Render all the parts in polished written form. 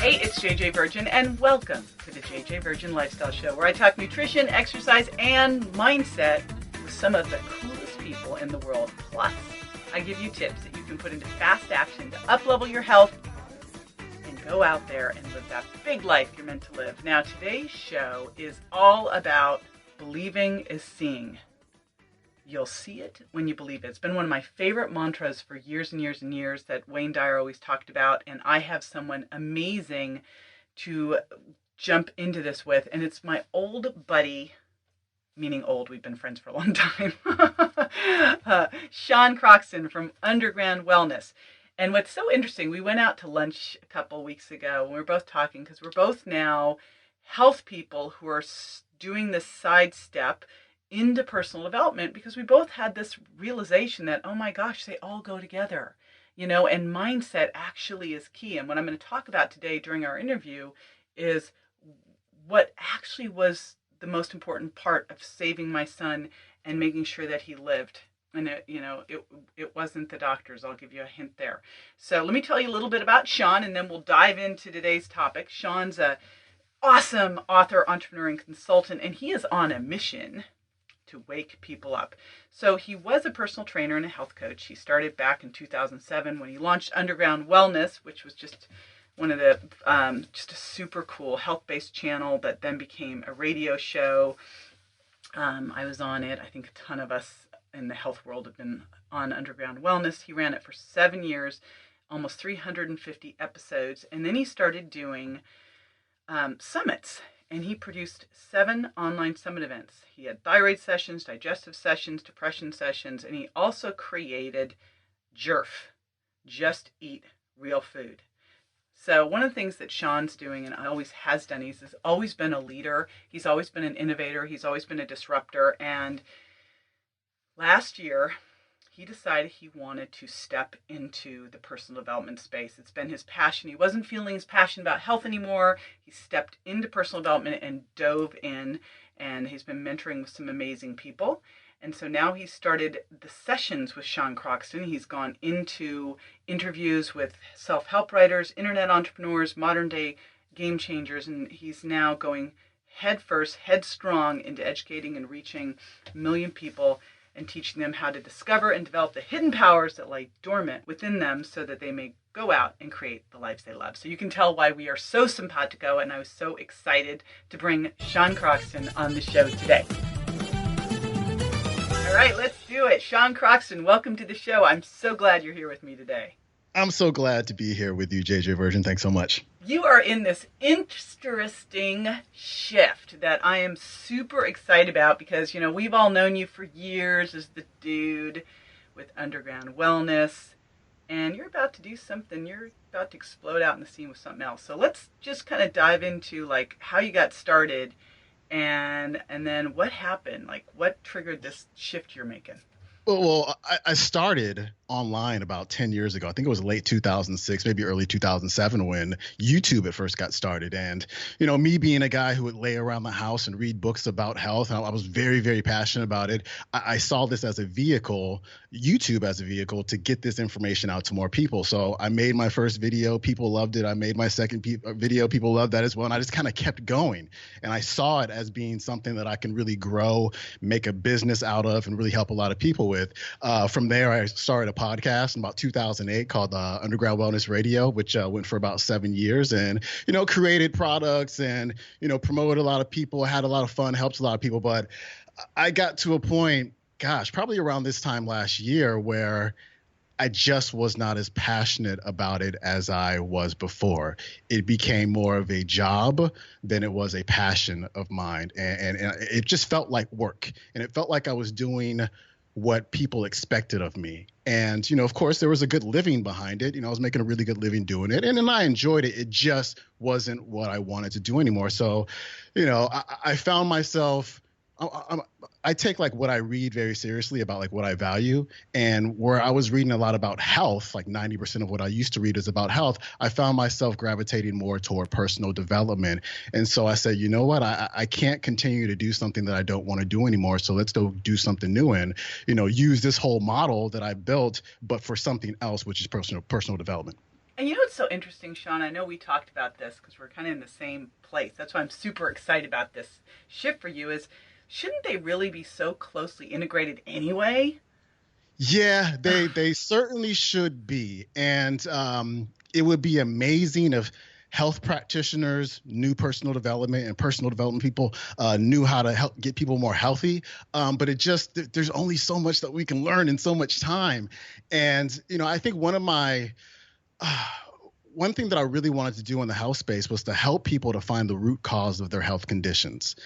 Hey, it's JJ Virgin, and welcome to the JJ Virgin Lifestyle Show, where I talk nutrition, exercise, and mindset with some of the coolest people in the world. Plus, I give you tips that you can put into fast action to up-level your health and go out there and live that big life you're meant to live. Now, today's show is all about believing is seeing. You'll see it when you believe it. It's been one of my favorite mantras for years and years and years that Wayne Dyer always talked about, and I have someone amazing to jump into this with, and it's my old buddy, meaning old, we've been friends for a long time, Sean Croxton from Underground Wellness. And what's so interesting, we went out to lunch a couple weeks ago, and we were both talking, because we're both now health people who are doing this sidestep into personal development, because we both had this realization that, oh my gosh, they all go together, and mindset actually is key. And what I'm going to talk about today during our interview is what actually was the most important part of saving my son and making sure that he lived. And it wasn't the doctors. I'll give you a hint there. So let me tell you a little bit about Sean, and then we'll dive into today's topic. Sean's a awesome author, entrepreneur, and consultant, and he is on a mission to wake people up. So he was a personal trainer and a health coach. He started back in 2007 when he launched Underground Wellness, which was just one of the, just a super cool health-based channel that then became a radio show. I was on it. I think a ton of us in the health world have been on Underground Wellness. He ran it for 7 years, almost 350 episodes. And then he started doing summits. And he produced 7 online summit events. He had thyroid sessions, digestive sessions, depression sessions, and he also created JERF, Just Eat Real Food. So one of the things that Sean's doing, and always has done, he's always been a leader. He's always been an innovator. He's always been a disruptor. And last year, he decided he wanted to step into the personal development space. It's been his passion. He wasn't feeling his passion about health anymore. He stepped into personal development and dove in, and he's been mentoring with some amazing people. And so now he's started the sessions with Sean Croxton. He's gone into interviews with self-help writers, internet entrepreneurs, modern day game changers, and he's now going headstrong into educating and reaching 1 million people and teaching them how to discover and develop the hidden powers that lie dormant within them so that they may go out and create the lives they love. So you can tell why we are so simpatico, and I was so excited to bring Sean Croxton on the show today. All right, let's do it. Sean Croxton, welcome to the show. I'm so glad you're here with me today. I'm so glad to be here with you, JJ Virgin. Thanks so much. You are in this interesting shift that I am super excited about because, we've all known you for years as the dude with Underground Wellness, and you're about to do something. You're about to explode out in the scene with something else. So let's just kind of dive into how you got started and then what happened, what triggered this shift you're making. Well, I started online about 10 years ago. I think it was late 2006, maybe early 2007 when YouTube at first got started. And, me being a guy who would lay around the house and read books about health, I was very, very passionate about it. I saw this as a vehicle, YouTube as a vehicle to get this information out to more people. So I made my first video. People loved it. I made my second video. People loved that as well. And I just kind of kept going. And I saw it as being something that I can really grow, make a business out of, and really help a lot of people with. From there, I started a podcast in about 2008 called Underground Wellness Radio, which went for about 7 years, and created products and promoted a lot of people, had a lot of fun, helped a lot of people. But I got to a point, probably around this time last year, where I just was not as passionate about it as I was before. It became more of a job than it was a passion of mine, and it just felt like work, and it felt like I was doing what people expected of me. And, of course, there was a good living behind it. I was making a really good living doing it. And then I enjoyed it. It just wasn't what I wanted to do anymore. So, I found myself I take like what I read very seriously about like what I value, and where I was reading a lot about health, like 90% of what I used to read is about health, I found myself gravitating more toward personal development. And so I said, you know what, I can't continue to do something that I don't want to do anymore. So let's go do something new and, use this whole model that I built, but for something else, which is personal development. And you know what's so interesting, Sean? I know we talked about this because we're kind of in the same place. That's why I'm super excited about this shift for you is shouldn't they really be so closely integrated anyway? Yeah, they certainly should be, and it would be amazing if health practitioners, new personal development and personal development people knew how to help get people more healthy. But there's only so much that we can learn in so much time, and I think uh, one thing that I really wanted to do in the health space was to help people to find the root cause of their health conditions.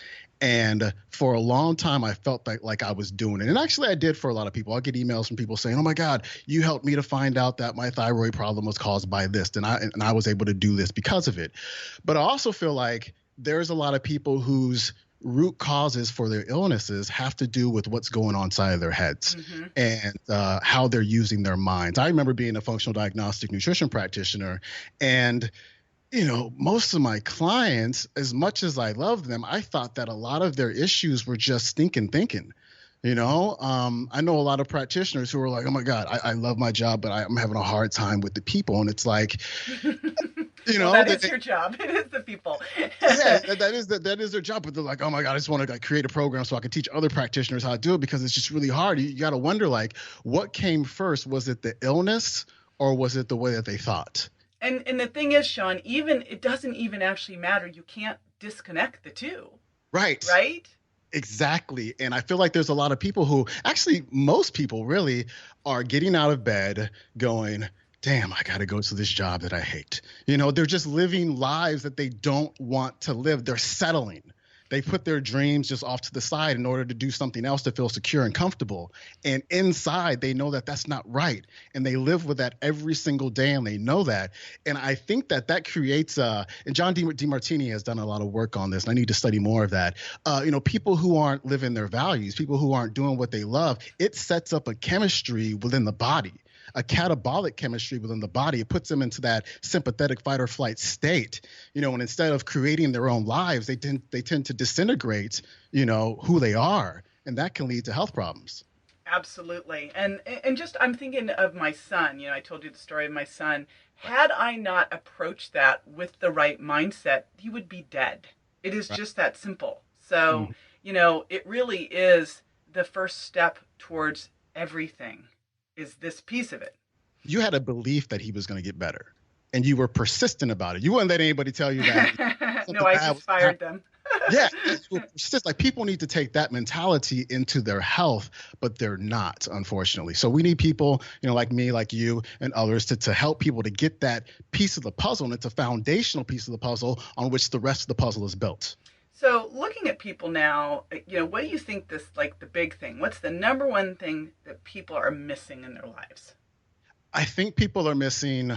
And for a long time, I felt like I was doing it. And actually, I did for a lot of people. I'll get emails from people saying, "Oh my God, you helped me to find out that my thyroid problem was caused by this, and I was able to do this because of it." But I also feel like there's a lot of people whose root causes for their illnesses have to do with what's going on inside of their heads and how they're using their minds. I remember being a functional diagnostic nutrition practitioner, and most of my clients, as much as I love them, I thought that a lot of their issues were just stinking thinking. I know a lot of practitioners who are like, "Oh my God, I love my job, but I'm having a hard time with the people." And it's like, well, that is your job. It is the people. Yeah, that is their job. But they're like, "Oh my God, I just want to create a program so I can teach other practitioners how to do it because it's just really hard." You got to wonder, like, what came first? Was it the illness or was it the way that they thought? And the thing is, Sean, even it doesn't even actually matter. You can't disconnect the two. Right. Right? Exactly. And I feel like there's a lot of people who actually most people really are getting out of bed going, "Damn, I got to go to this job that I hate." They're just living lives that they don't want to live. They're settling. They put their dreams just off to the side in order to do something else to feel secure and comfortable. And inside, they know that that's not right. And they live with that every single day, and they know that. And I think that creates and John DeMartini has done a lot of work on this, and I need to study more of that. People who aren't living their values, people who aren't doing what they love, it sets up a chemistry within the body, a catabolic chemistry within the body. It puts them into that sympathetic fight or flight state, and instead of creating their own lives, they tend to disintegrate, who they are. And that can lead to health problems. Absolutely. And just I'm thinking of my son. I told you the story of my son. Had I not approached that with the right mindset, he would be dead. It is just that simple. So, it really is the first step towards everything. Is this piece of it. You had a belief that he was going to get better, and you were persistent about it. You wouldn't let anybody tell you that. No, I just fired them. Yeah, it's just like people need to take that mentality into their health, but they're not, unfortunately. So we need people, like me, like you, and others to help people to get that piece of the puzzle, and it's a foundational piece of the puzzle on which the rest of the puzzle is built. So looking at people now, what do you think the big thing? What's the number one thing that people are missing in their lives? I think people are missing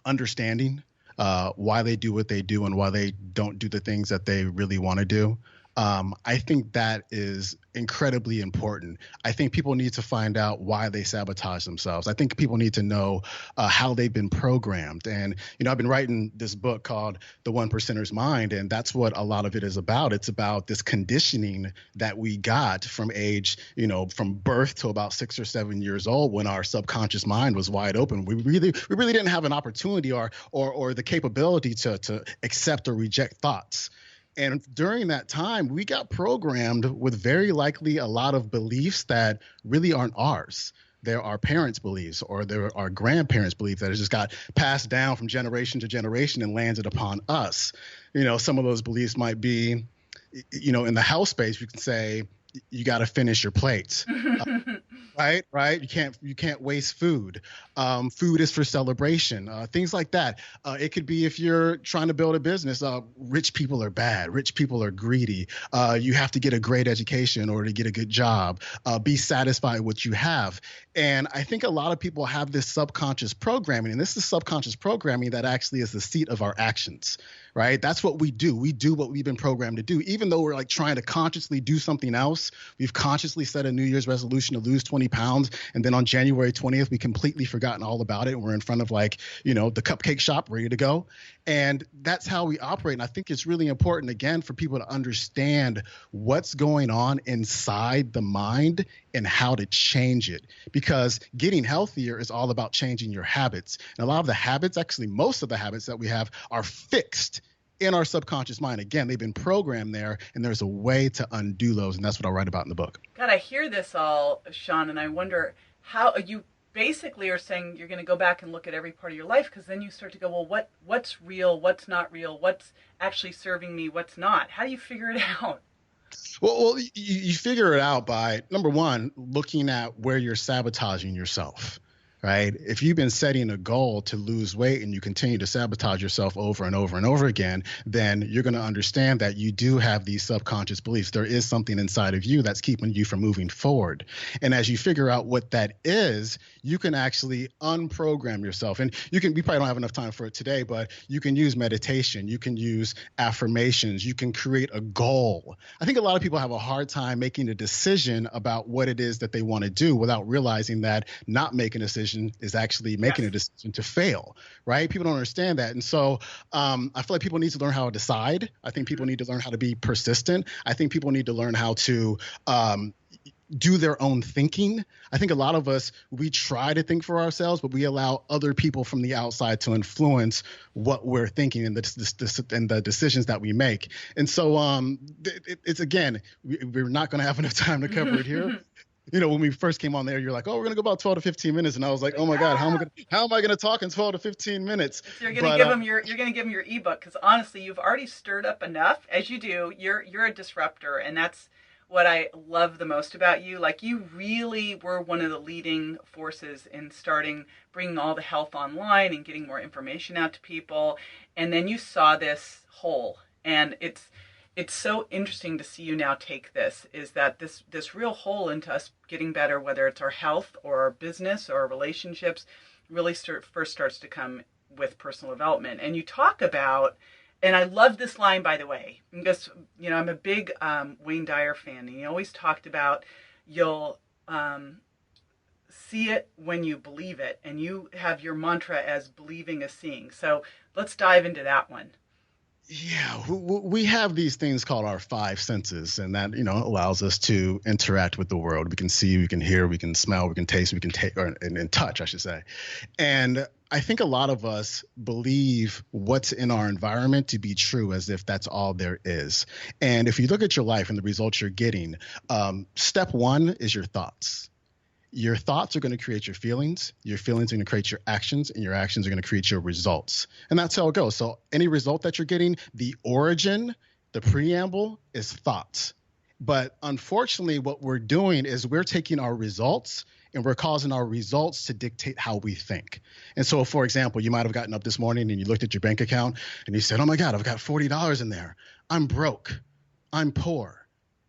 understanding why they do what they do and why they don't do the things that they really want to do. I think that is incredibly important. I think people need to find out why they sabotage themselves. I think people need to know how they've been programmed. And, I've been writing this book called The One Percenter's Mind, and that's what a lot of it is about. It's about this conditioning that we got from age, from birth to about 6 or 7 years old when our subconscious mind was wide open. We really didn't have an opportunity or the capability to accept or reject thoughts. And during that time, we got programmed with very likely a lot of beliefs that really aren't ours. They're our parents' beliefs or they're our grandparents' beliefs that has just got passed down from generation to generation and landed upon us. Some of those beliefs might be, in the health space, you can say, you got to finish your plates. Right. You can't waste food. Food is for celebration. Things like that. It could be if you're trying to build a business. Rich people are bad. Rich people are greedy. You have to get a great education in order to get a good job. Be satisfied with what you have. And I think a lot of people have this subconscious programming, and this is subconscious programming that actually is the seat of our actions. Right? That's what we do. We do what we've been programmed to do. Even though we're like trying to consciously do something else, we've consciously set a New Year's resolution to lose 20 20 pounds. And then on January 20th, we completely forgotten all about it. And we're in front of like, the cupcake shop ready to go. And that's how we operate. And I think it's really important, again, for people to understand what's going on inside the mind and how to change it. Because getting healthier is all about changing your habits. And a lot of the habits, actually, most of the habits that we have are fixed in our subconscious mind. Again, they've been programmed there, and there's a way to undo those. And that's what I write about in the book. God, I hear this all, Sean, and I wonder how you basically are saying you're going to go back and look at every part of your life, because then you start to go, well, what's real, what's not real, what's actually serving me, what's not? How do you figure it out? Well, you figure it out by, number one, looking at where you're sabotaging yourself. Right? If you've been setting a goal to lose weight and you continue to sabotage yourself over and over and over again, then you're going to understand that you do have these subconscious beliefs. There is something inside of you that's keeping you from moving forward. And as you figure out what that is, you can actually unprogram yourself. And we probably don't have enough time for it today, but you can use meditation. You can use affirmations. You can create a goal. I think a lot of people have a hard time making a decision about what it is that they want to do without realizing that not making a decision is actually making a decision to fail, right? People don't understand that. And so I feel like people need to learn how to decide. I think people need to learn how to be persistent. I think people need to learn how to do their own thinking. I think a lot of us, we try to think for ourselves, but we allow other people from the outside to influence what we're thinking and the decisions that we make. And so it's, again, we're not going to have enough time to cover it here. When we first came on there, you're like, oh, we're going to go about 12 to 15 minutes. And I was like, oh my God, how am I going to talk in 12 to 15 minutes? So you're going to give them your ebook. Because honestly, you've already stirred up enough. As you do, you're a disruptor. And that's what I love the most about you. Like, you really were one of the leading forces in bringing all the health online and getting more information out to people. And then you saw this hole, and it's so interesting to see you now take this, is that this real hole into us getting better, whether it's our health or our business or our relationships, really first starts to come with personal development. And you talk about, and I love this line, by the way, because, I'm a big Wayne Dyer fan, and he always talked about you'll see it when you believe it, and you have your mantra as believing is seeing. So let's dive into that one. Yeah, we have these things called our five senses, and that, allows us to interact with the world. We can see, we can hear, we can smell, we can taste, we can take, and touch, I should say. And I think a lot of us believe what's in our environment to be true, as if that's all there is. And if you look at your life and the results you're getting, step one is your thoughts. Your thoughts are going to create your feelings are going to create your actions, and your actions are going to create your results. And that's how it goes. So any result that you're getting, the origin, the preamble is thoughts. But unfortunately, what we're doing is we're taking our results and we're causing our results to dictate how we think. And so, for example, you might have gotten up this morning and you looked at your bank account and you said, oh my God, I've got $40 in there. I'm broke. I'm poor.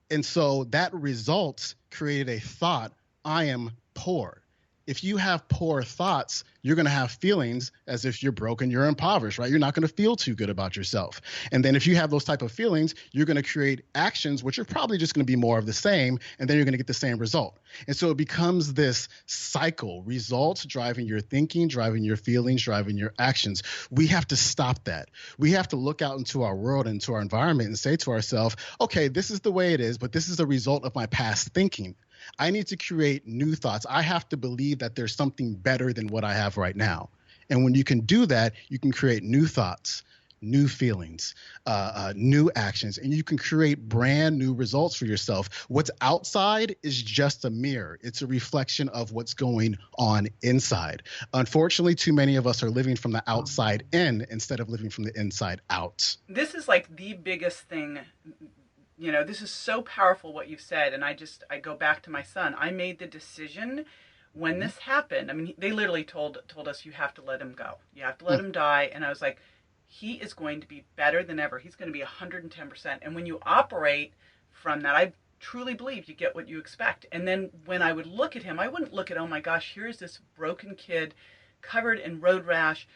And so that result created a thought, I am poor. If you have poor thoughts, you're going to have feelings as if you're broken, you're impoverished, right? You're not going to feel too good about yourself. And then if you have those type of feelings, you're going to create actions, which are probably just going to be more of the same, and then you're going to get the same result. And so it becomes this cycle, results driving your thinking, driving your feelings, driving your actions. We have to stop that. We have to look out into our world, into our environment, and say to ourselves, okay, this is the way it is, but this is a result of my past thinking. I need to create new thoughts. I have to believe that there's something better than what I have right now. And when you can do that, you can create new thoughts, new feelings, new actions, and you can create brand new results for yourself. What's outside is just a mirror. It's a reflection of what's going on inside. Unfortunately, too many of us are living from the outside in instead of living from the inside out. This is like the biggest thing. This is so powerful what you've said. And I go back to my son. I made the decision when this happened. I mean, they literally told us, you have to let him go. You have to let him die. And I was like, he is going to be better than ever. He's going to be 110%. And when you operate from that, I truly believe you get what you expect. And then when I would look at him, I wouldn't look at, oh my gosh, here's this broken kid covered in road rash,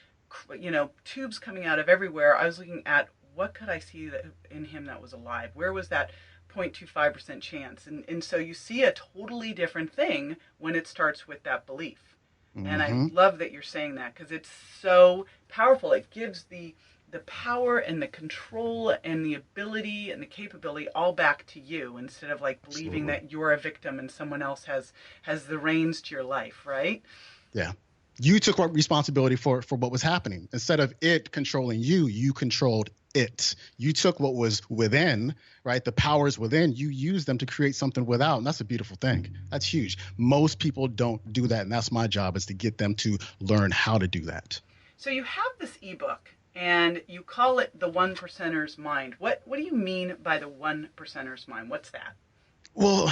tubes coming out of everywhere. I was looking at, what could I see in him that was alive? Where was that 0.25% chance. And so you see a totally different thing when it starts with that belief. And I love that you're saying that, because it's so powerful. It gives the power and the control and the ability and the capability all back to you, instead of like believing that you're a victim and someone else has the reins to your life, right? Yeah. You took responsibility for what was happening. Instead of it controlling you, you controlled it. You took what was within, right? The powers within, you used them to create something without. And that's a beautiful thing. That's huge. Most people don't do that. And that's my job, is to get them to learn how to do that. So you have this ebook and you call it The One Percenter's Mind. What do you mean by the one percenter's mind? What's that? Well,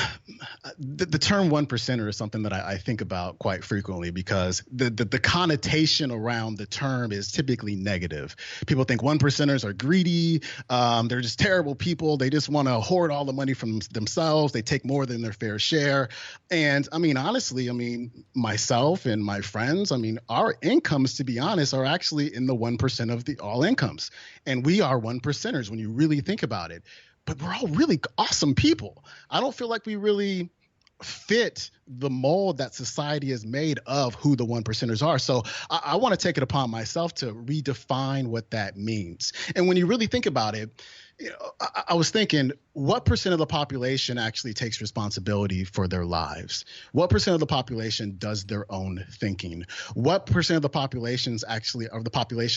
the term one percenter is something that I think about quite frequently, because the connotation around the term is typically negative. People think one percenters are greedy. They're just terrible people. They just want to hoard all the money from themselves. They take more than their fair share. And I mean, honestly, myself and my friends, our incomes, to be honest, are actually in the 1% of the all incomes. And we are one percenters when you really think about it. But we're all really awesome people. I don't feel like we really fit the mold that society has made of who the one percenters are. So I want to take it upon myself to redefine what that means. And when you really think about it, I was thinking, what percent of the population actually takes responsibility for their lives? What percent of the population does their own thinking? What percent of the population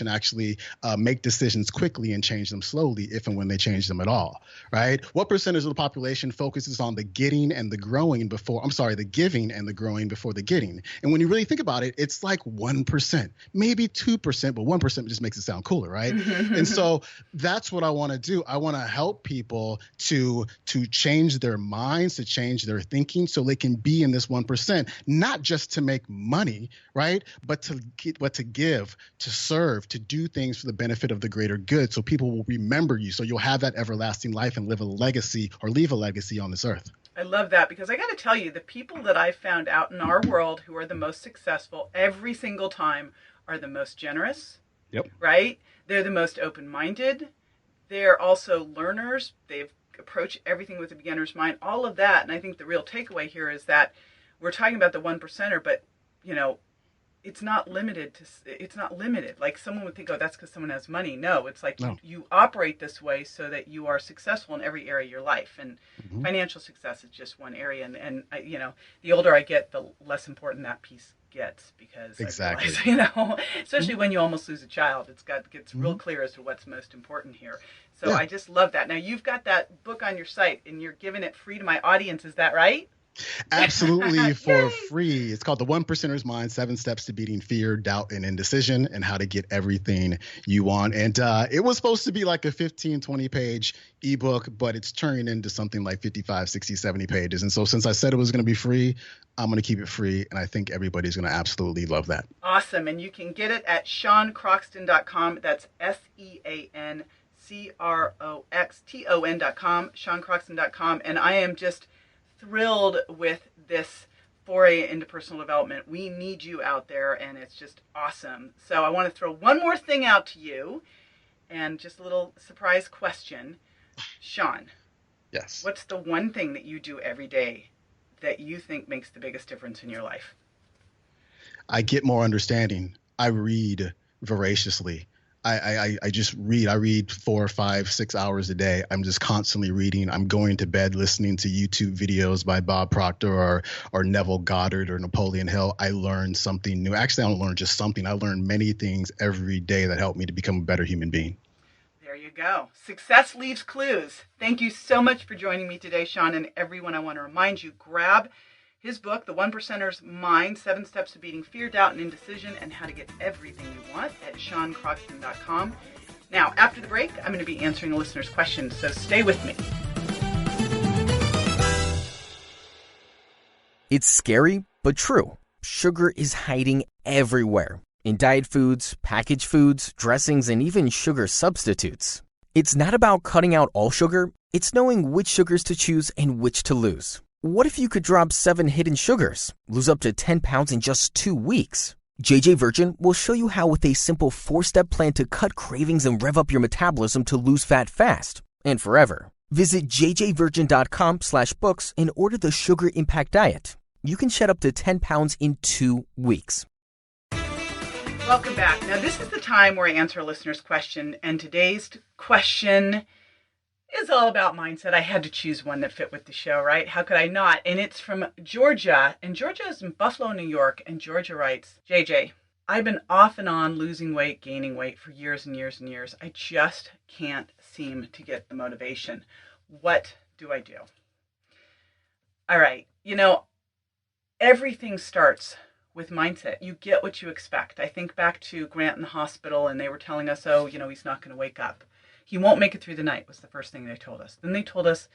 actually make decisions quickly and change them slowly, if and when they change them at all, right? What percentage of the population focuses on the giving and the growing before the getting? And when you really think about it, it's like 1%, maybe 2%, but 1% just makes it sound cooler, right? And so that's what I want to do. I want to help people to change their minds, to change their thinking, so they can be in this 1%, not just to make money, right? But to give, to serve, to do things for the benefit of the greater good, so people will remember you, so you'll have that everlasting life and leave a legacy on this earth. I love that, because I got to tell you, the people that I've found out in our world who are the most successful every single time are the most generous. Yep. Right? They're the most open-minded. They're also learners. They've approached everything with a beginner's mind, all of that. And I think the real takeaway here is that we're talking about the one percenter, but it's not limited. Like someone would think, oh, that's because someone has money. No, it's like you operate this way so that you are successful in every area of your life. And financial success is just one area. And the older I get, the less important that piece gets, because exactly, I realize, especially when you almost lose a child, gets real clear as to what's most important here. So I just love that. Now you've got that book on your site and you're giving it free to my audience. Is that right? Absolutely, for free. It's called The One Percenter's Mind: 7 Steps to Beating Fear, Doubt, and Indecision, and How to Get Everything You Want. And it was supposed to be like a 15, 20-page ebook, but it's turning into something like 55, 60, 70 pages. And so since I said it was going to be free, I'm going to keep it free, and I think everybody's going to absolutely love that. Awesome. And you can get it at SeanCroxton.com. That's SeanCroxton.com, SeanCroxton.com. And I am just thrilled with this foray into personal development. We need you out there, and it's just awesome. So I want to throw one more thing out to you, and just a little surprise question. Sean. Yes. What's the one thing that you do every day that you think makes the biggest difference in your life? I get more understanding. I read voraciously. I just read. I read 4, 5, 6 hours a day. I'm just constantly reading. I'm going to bed listening to YouTube videos by Bob Proctor or Neville Goddard or Napoleon Hill. I learn something new. Actually, I don't learn just something. I learn many things every day that help me to become a better human being. There you go. Success leaves clues. Thank you so much for joining me today, Sean. And everyone, I want to remind you, grab his book, The One Percenter's Mind: 7 Steps to Beating Fear, Doubt, and Indecision, and How to Get Everything You Want, at SeanCroxton.com. Now, after the break, I'm going to be answering listeners' questions, so stay with me. It's scary, but true. Sugar is hiding everywhere. In diet foods, packaged foods, dressings, and even sugar substitutes. It's not about cutting out all sugar, it's knowing which sugars to choose and which to lose. What if you could drop 7 hidden sugars, lose up to 10 pounds in just 2 weeks? JJ Virgin will show you how with a simple 4-step plan to cut cravings and rev up your metabolism to lose fat fast and forever. Visit jjvirgin.com/books and order the Sugar Impact Diet. You can shed up to 10 pounds in 2 weeks. Welcome back. Now, this is the time where I answer a listener's question, and today's question is all about mindset. I had to choose one that fit with the show, right? How could I not? And it's from Georgia, and Georgia is in Buffalo, New York, and Georgia writes, JJ, I've been off and on losing weight, gaining weight for years and years and years. I just can't seem to get the motivation. What do I do? All right. Everything starts with mindset. You get what you expect. I think back to Grant in the hospital, and they were telling us, he's not going to wake up. He won't make it through the night was the first thing they told us. Then they told us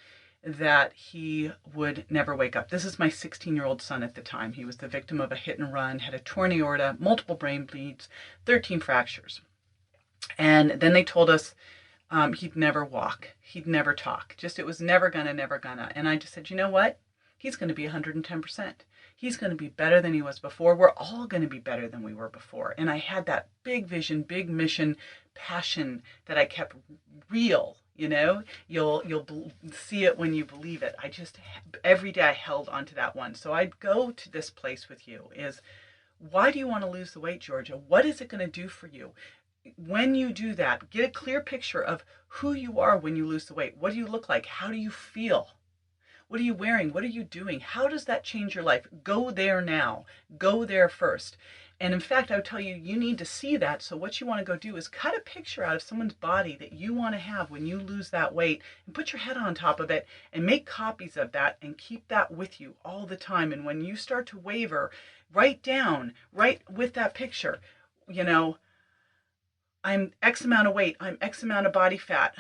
that he would never wake up. This is my 16-year-old son at the time. He was the victim of a hit and run, had a torn aorta, multiple brain bleeds, 13 fractures. And then they told us he'd never walk. He'd never talk. It was never gonna. And I just said, you know what? He's going to be 110%. He's going to be better than he was before. We're all going to be better than we were before. And I had that big vision, big mission, passion that I kept real. You'll see it when you believe it. Every day I held onto that one. So I'd go to this place with you is, why do you want to lose the weight, Georgia? What is it going to do for you? When you do that, get a clear picture of who you are when you lose the weight. What do you look like? How do you feel? What are you wearing? What are you doing? How does that change your life? Go there now. Go there first. And in fact, I would tell you, you need to see that. So what you want to go do is cut a picture out of someone's body that you want to have when you lose that weight and put your head on top of it and make copies of that and keep that with you all the time. And when you start to waver, write with that picture, I'm X amount of weight, I'm X amount of body fat,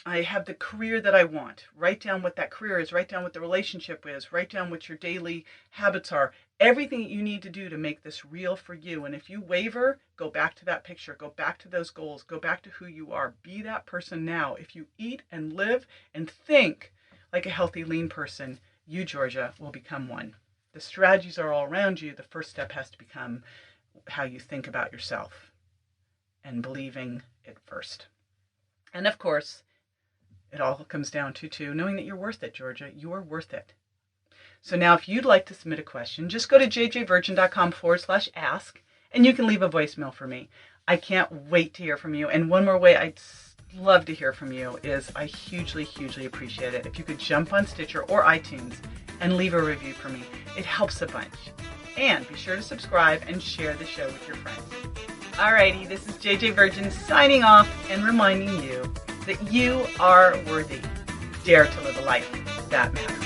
I have the career that I want. Write down what that career is, write down what the relationship is, write down what your daily habits are, everything that you need to do to make this real for you. And if you waver, go back to that picture, go back to those goals, go back to who you are, be that person now. If you eat and live and think like a healthy, lean person, you, Georgia, will become one. The strategies are all around you. The first step has to become how you think about yourself and believing it first. And of course, it all comes down to knowing that you're worth it, Georgia. You are worth it. So now if you'd like to submit a question, just go to jjvirgin.com/ask and you can leave a voicemail for me. I can't wait to hear from you. And one more way I'd love to hear from you is I hugely, hugely appreciate it. If you could jump on Stitcher or iTunes and leave a review for me. It helps a bunch. And be sure to subscribe and share the show with your friends. Alrighty, this is JJ Virgin signing off and reminding you that you are worthy. Dare to live a life that matters.